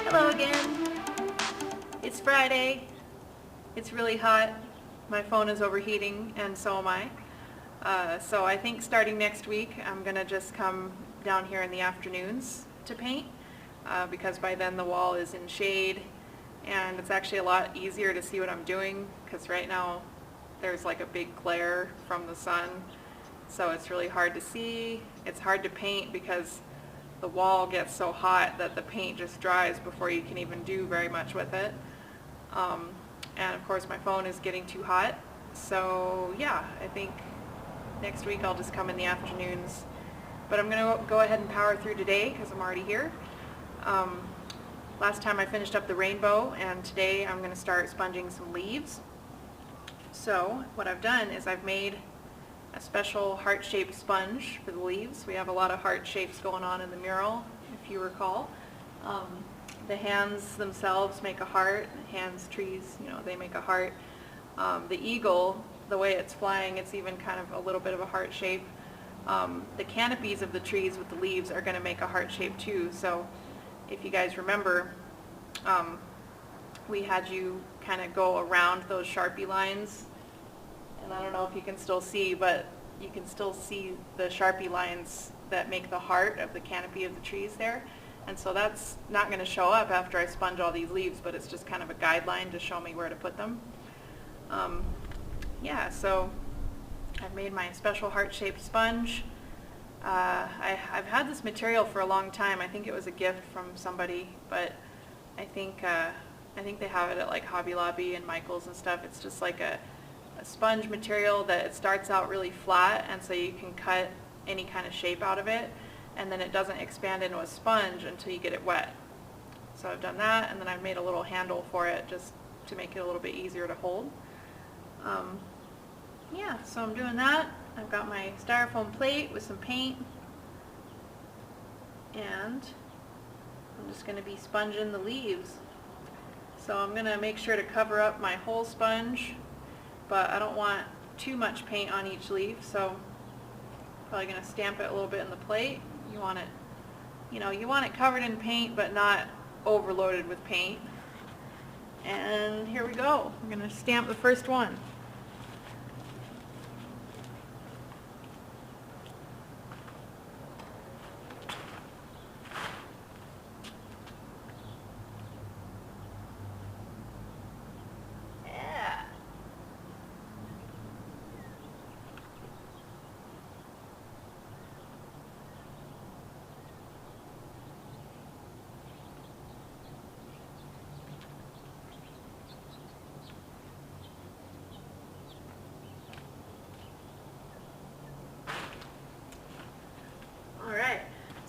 Hello again. It's Friday. It's really hot. My phone is overheating and so am I. So I think starting next week I'm going to just come down here in the afternoons to paint because by then the wall is in shade and it's actually a lot easier to see what I'm doing because right now there's like a big glare from the sun, so it's really hard to see. It's hard to paint because the wall gets so hot that the paint just dries before you can even do very much with it. And of course my phone is getting too hot, so yeah, I think next week I'll just come in the afternoons. But I'm going to go ahead and power through today because I'm already here. Last time I finished up the rainbow, and today I'm going to start sponging some leaves. So what I've done is I've made a special heart-shaped sponge for the leaves. We have a lot of heart shapes going on in the mural, if you recall. The hands themselves make a heart. Hands, trees, they make a heart. The eagle, the way it's flying, it's even kind of a little bit of a heart shape. The canopies of the trees with the leaves are going to make a heart shape too. So if you guys remember, we had you kind of go around those Sharpie lines. And I don't know if you can still see, but you can still see the Sharpie lines that make the heart of the canopy of the trees there. And so that's not going to show up after I sponge all these leaves, but it's just kind of a guideline to show me where to put them. Yeah, so I've made my special heart-shaped sponge. I've had this material for a long time. I think it was a gift from somebody, but I think they have it at like Hobby Lobby and Michael's and stuff. It's just like a sponge material that it starts out really flat, and so you can cut any kind of shape out of it, and then it doesn't expand into a sponge until you get it wet. So I've done that, and then I've made a little handle for it just to make it a little bit easier to hold. Yeah, so I'm doing that. I've got my styrofoam plate with some paint, and I'm just going to be sponging the leaves. So I'm going to make sure to cover up my whole sponge, but I don't want too much paint on each leaf, so probably going to stamp it a little bit in the plate. You want it, you want it covered in paint, but not overloaded with paint. And here we go. I'm going to stamp the first one.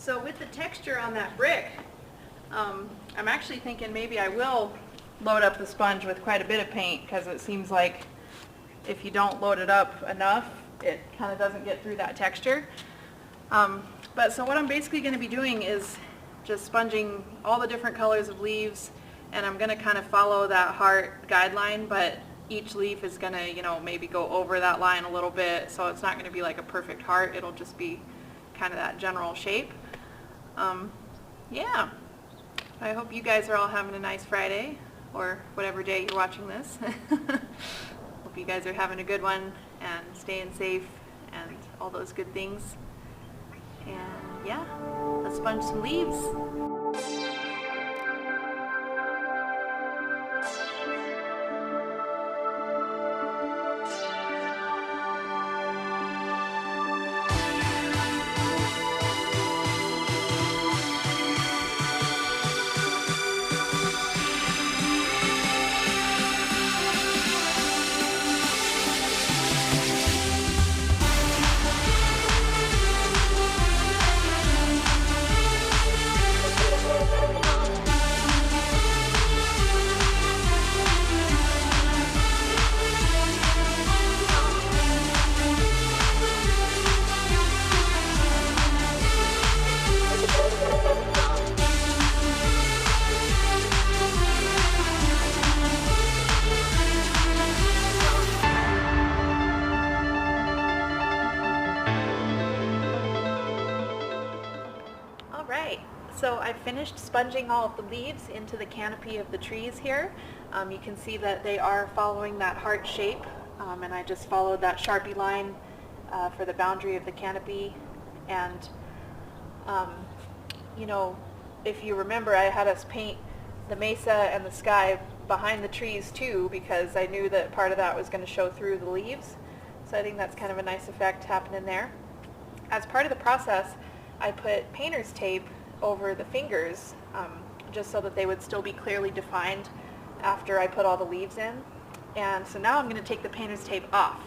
So with the texture on that brick, I'm actually thinking maybe I will load up the sponge with quite a bit of paint, because it seems like if you don't load it up enough, it kind of doesn't get through that texture. But so what I'm basically going to be doing is just sponging all the different colors of leaves, and I'm going to kind of follow that heart guideline, but each leaf is going to, maybe go over that line a little bit, so it's not going to be like a perfect heart. It'll just be kind of that general shape. Yeah, I hope you guys are all having a nice Friday, or whatever day you're watching this. Hope you guys are having a good one and staying safe and all those good things. And yeah, let's sponge some leaves. So I finished sponging all of the leaves into the canopy of the trees here. You can see that they are following that heart shape, and I just followed that Sharpie line for the boundary of the canopy. And you know, if you remember, I had us paint the mesa and the sky behind the trees too, because I knew that part of that was going to show through the leaves. So I think that's kind of a nice effect happening there. As part of the process, I put painter's tape over the fingers, just so that they would still be clearly defined after I put all the leaves in. And so now I'm going to take the painter's tape off,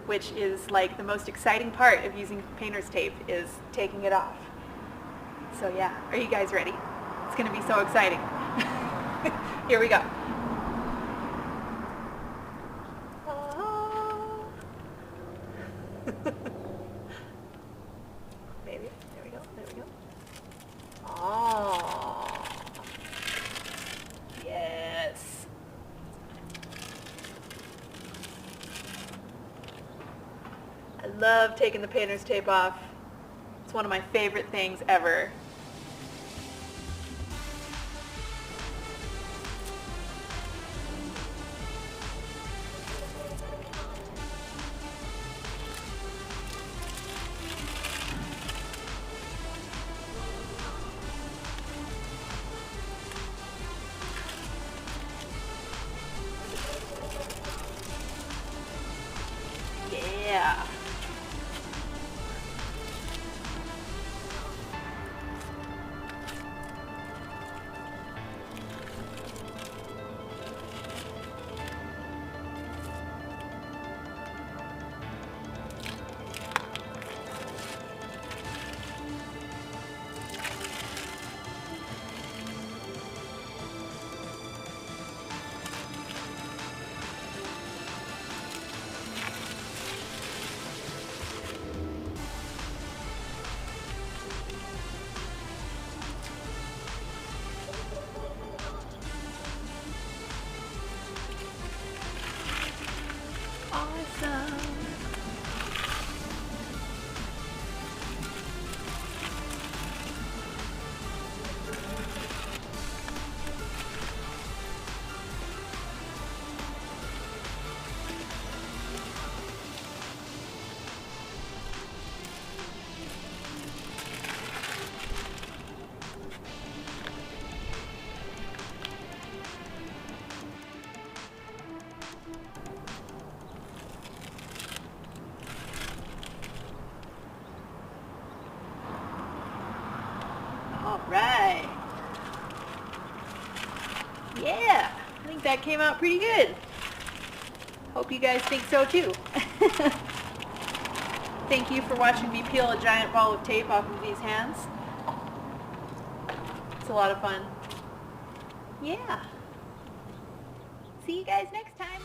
which is like the most exciting part of using painter's tape, is taking it off. So yeah, are you guys ready? It's going to be so exciting. Here we go. Maybe. There we go. There we go. Oh. Yes. I love taking the painter's tape off. It's one of my favorite things ever. Yeah. Awesome. All right. Yeah, I think that came out pretty good. Hope you guys think so too. Thank you for watching me peel a giant ball of tape off of these hands. It's a lot of fun. Yeah. See you guys next time.